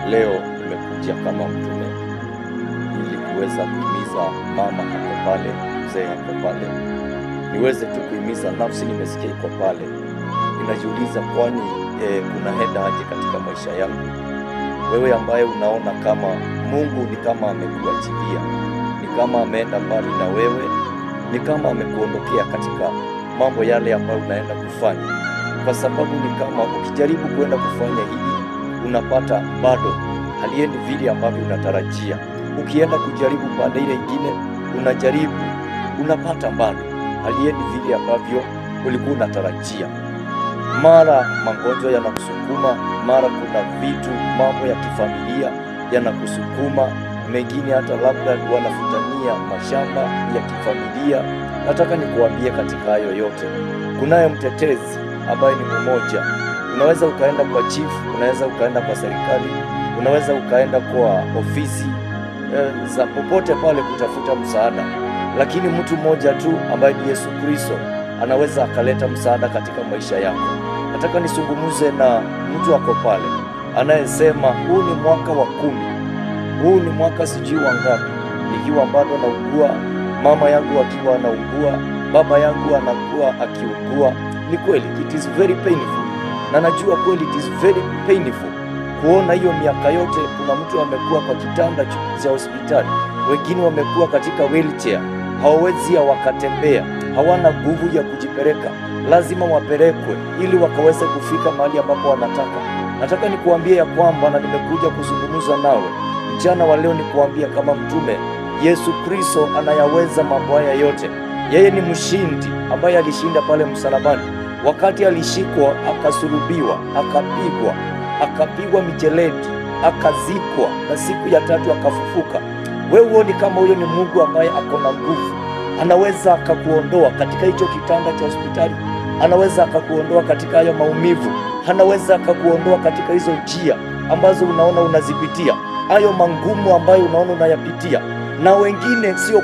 Leo nimekuja kama mtume ili kuweza kuhimiza mama hapo pale, mzee hapo pale, niweze tu kuhimiza nafsi. Nimesikia iko pale, ninajiuliza kwani kunaenda aje katika maisha yangu? Wewe ambaye unaona kama Mungu ni kama amekuachilia, ni kama ameenda mbali na wewe, ni kama amekuondokea katika mambo yale ambayo unaenda kufanya, kwa sababu ni kama ukijaribu kwenda kufanya hili unapata bado haliendi vile ambavyo unatarajia. Ukienda kujaribu pande ile ingine, unajaribu unapata bado haliendi vile ambavyo ulikuwa unatarajia. Mara magonjwa yanakusukuma, mara kuna vitu, mambo ya kifamilia yanakusukuma, mengine hata labda wanafutania mashamba ya kifamilia. Nataka nikuambie katika hayo yote kunaye mtetezi ambaye ni mmoja. Unaweza ukaenda kwa chief, unaweza ukaenda kwa serikali, unaweza ukaenda kwa ofisi za popote pale kutafuta msaada, lakini mtu mmoja tu ambaye ni Yesu Kristo anaweza akaleta msaada katika maisha yako. Nataka nisungumuze na mtu wako pale anayesema huu ni mwaka wa 10, huu ni mwaka sijui wangapi, nikiwa bado naugua, mama yangu akiwa anaugua, baba yangu anakuwa akiugua. Ni kweli, it is very painful, na najua kweli it is very painful kuona hiyo miaka yote. Kuna mtu amekuwa kwa kitanda cha hospitali, wengine wamekuwa katika wheelchair, hawawezi wakatembea, hawana nguvu ya kujipeleka, lazima wapelekwe ili wakaweze kufika mahali ambapo wanataka. Nataka nikuambie ya kwamba, na nimekuja kuzungumza nawe mchana wa leo, nikuambia kama mtume, Yesu Kristo anayaweza mambo haya yote. Yeye ni mshindi ambaye alishinda pale msalabani, wakati alishikwa, akasulubiwa, akapigwa mijeledi, akazikwa, na siku ya tatu akafufuka. Wewe uone kama huyo ni Mungu ambaye ako na nguvu. Anaweza akakuondoa katika hicho kitanda cha hospitali, anaweza akakuondoa katika hayo maumivu, anaweza akakuondoa katika hizo njia ambazo unaona unazipitia, hayo mangumu ambayo unaona unayapitia, na wengine sio